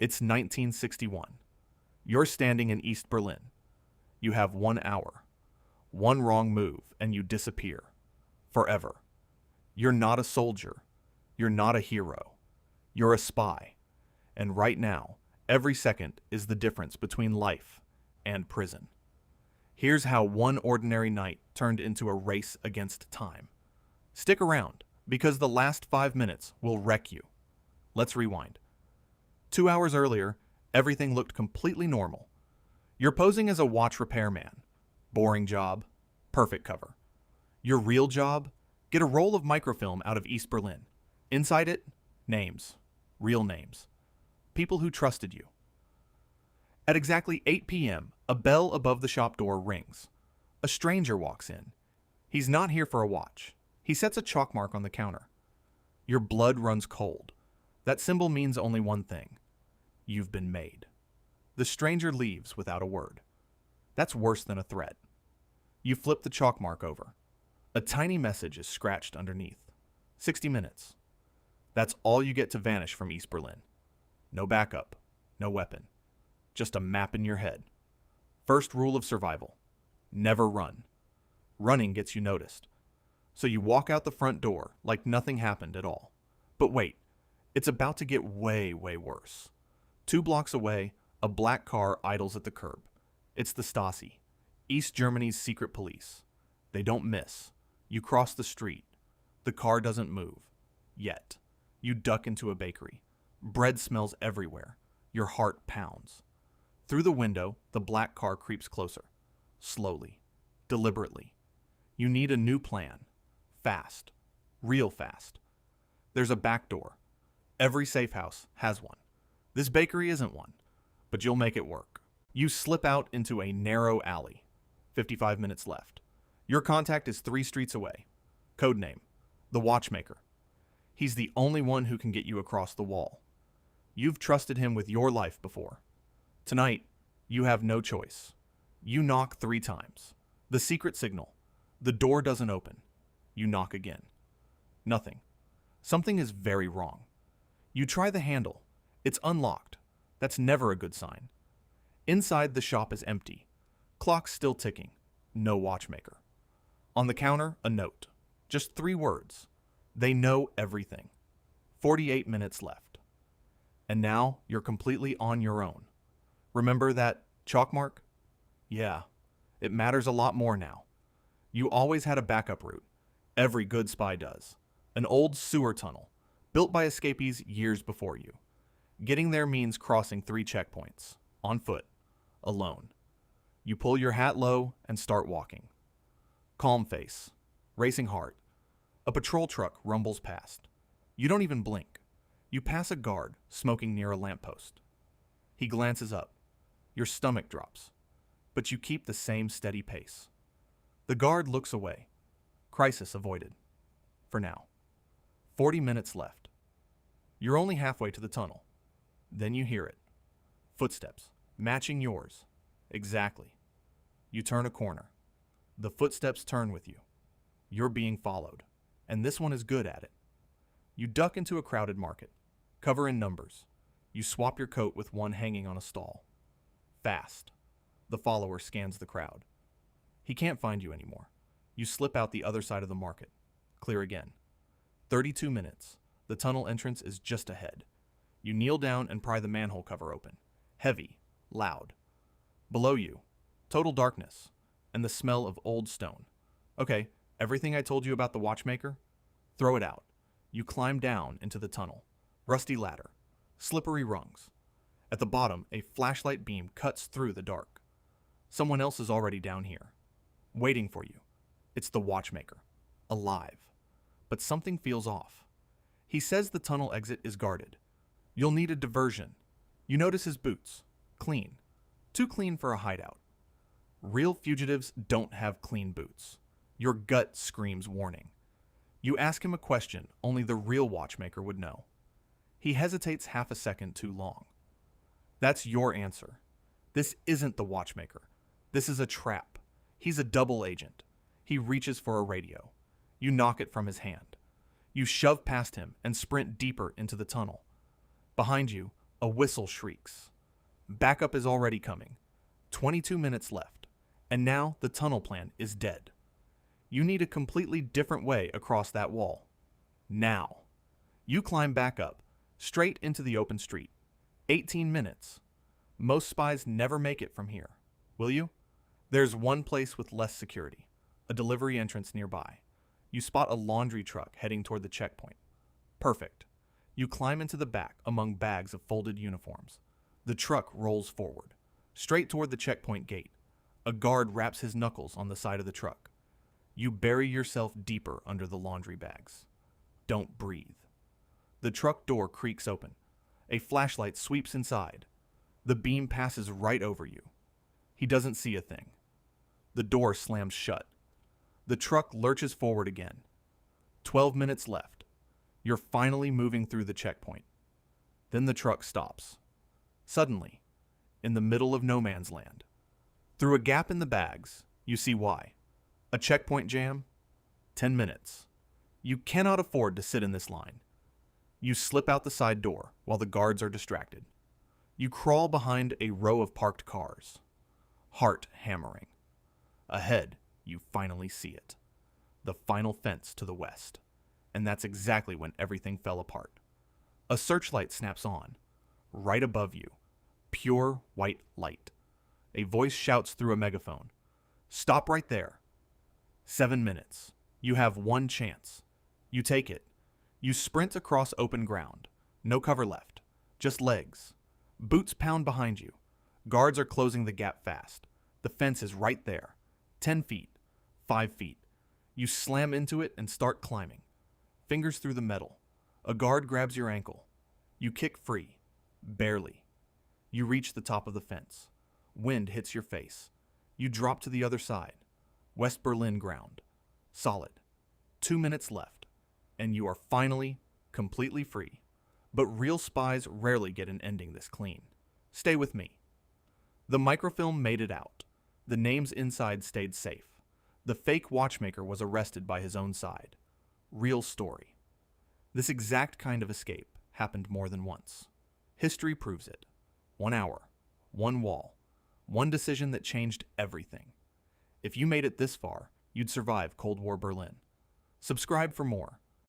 It's 1961. You're standing in East Berlin. You have 1 hour. One wrong move and you disappear. Forever. You're not a soldier. You're not a hero. You're a spy. And right now, every second is the difference between life and prison. Here's how one ordinary night turned into a race against time. Stick around, because the last 5 minutes will wreck you. Let's rewind. 2 hours earlier, everything looked completely normal. You're posing as a watch repairman. Boring job, perfect cover. Your real job? Get a roll of microfilm out of East Berlin. Inside it, names. Real names. People who trusted you. At exactly 8 p.m., a bell above the shop door rings. A stranger walks in. He's not here for a watch. He sets a chalk mark on the counter. Your blood runs cold. That symbol means only one thing. You've been made. The stranger leaves without a word. That's worse than a threat. You flip the chalk mark over. A tiny message is scratched underneath. 60 minutes. That's all you get to vanish from East Berlin. No backup. No weapon. Just a map in your head. First rule of survival. Never run. Running gets you noticed. So you walk out the front door like nothing happened at all. But wait, it's about to get way, way worse. 2 blocks away, a black car idles at the curb. It's the Stasi, East Germany's secret police. They don't miss. You cross the street. The car doesn't move. Yet. You duck into a bakery. Bread smells everywhere. Your heart pounds. Through the window, the black car creeps closer. Slowly. Deliberately. You need a new plan. Fast. Real fast. There's a back door. Every safe house has one. This bakery isn't one, but you'll make it work. You slip out into a narrow alley. 55 minutes left. Your contact is 3 streets away. Codename, the Watchmaker. He's the only one who can get you across the wall. You've trusted him with your life before. Tonight, you have no choice. You knock 3 times. The secret signal. The door doesn't open. You knock again. Nothing. Something is very wrong. You try the handle. It's unlocked. That's never a good sign. Inside, the shop is empty. Clock's still ticking. No watchmaker. On the counter, a note. Just 3 words. They know everything. 48 minutes left. And now you're completely on your own. Remember that chalk mark? Yeah, it matters a lot more now. You always had a backup route. Every good spy does. An old sewer tunnel, built by escapees years before you. Getting there means crossing 3 checkpoints. On foot. Alone. You pull your hat low and start walking. Calm face. Racing heart. A patrol truck rumbles past. You don't even blink. You pass a guard smoking near a lamppost. He glances up. Your stomach drops. But you keep the same steady pace. The guard looks away. Crisis avoided. For now. 40 minutes left. You're only halfway to the tunnel. Then you hear it. Footsteps. Matching yours. Exactly. You turn a corner. The footsteps turn with you. You're being followed. And this one is good at it. You duck into a crowded market. Cover in numbers. You swap your coat with one hanging on a stall. Fast. The follower scans the crowd. He can't find you anymore. You slip out the other side of the market. Clear again. 32 minutes. The tunnel entrance is just ahead. You kneel down and pry the manhole cover open. Heavy. Loud. Below you. Total darkness. And the smell of old stone. Okay, everything I told you about the watchmaker? Throw it out. You climb down into the tunnel. Rusty ladder. Slippery rungs. At the bottom, a flashlight beam cuts through the dark. Someone else is already down here. Waiting for you. It's the watchmaker. Alive. But something feels off. He says the tunnel exit is guarded. You'll need a diversion. You notice his boots. Clean. Too clean for a hideout. Real fugitives don't have clean boots. Your gut screams warning. You ask him a question only the real watchmaker would know. He hesitates half a second too long. That's your answer. This isn't the watchmaker. This is a trap. He's a double agent. He reaches for a radio. You knock it from his hand. You shove past him and sprint deeper into the tunnel. Behind you, A whistle shrieks. Backup is already coming. 22 minutes left. And now the tunnel plan is dead. You need a completely different way across that wall. Now. You climb back up, straight into the open street. 18 minutes. Most spies never make it from here. Will you? There's one place with less security. A delivery entrance nearby. You spot a laundry truck heading toward the checkpoint. Perfect. You climb into the back among bags of folded uniforms. The truck rolls forward, straight toward the checkpoint gate. A guard wraps his knuckles on the side of the truck. You bury yourself deeper under the laundry bags. Don't breathe. The truck door creaks open. A flashlight sweeps inside. The beam passes right over you. He doesn't see a thing. The door slams shut. The truck lurches forward again. 12 minutes left. You're finally moving through the checkpoint. Then the truck stops. Suddenly, in the middle of no man's land. Through a gap in the bags, you see why. A checkpoint jam? 10 minutes. You cannot afford to sit in this line. You slip out the side door while the guards are distracted. You crawl behind a row of parked cars. Heart hammering. Ahead, you finally see it. The final fence to the west. And that's exactly when everything fell apart. A searchlight snaps on. Right above you. Pure white light. A voice shouts through a megaphone. Stop right there. 7 minutes. You have one chance. You take it. You sprint across open ground. No cover left. Just legs. Boots pound behind you. Guards are closing the gap fast. The fence is right there. 10 feet. 5 feet. You slam into it and start climbing. Fingers through the metal. A guard grabs your ankle. You kick free. Barely. You reach the top of the fence. Wind hits your face. You drop to the other side. West Berlin ground. Solid. 2 minutes left. And you are finally, completely free. But real spies rarely get an ending this clean. Stay with me. The microfilm made it out. The names inside stayed safe. The fake watchmaker was arrested by his own side. Real story. This exact kind of escape happened more than once. History proves it. 1 hour. One wall. One decision that changed everything. If you made it this far, you'd survive Cold War Berlin. Subscribe for more.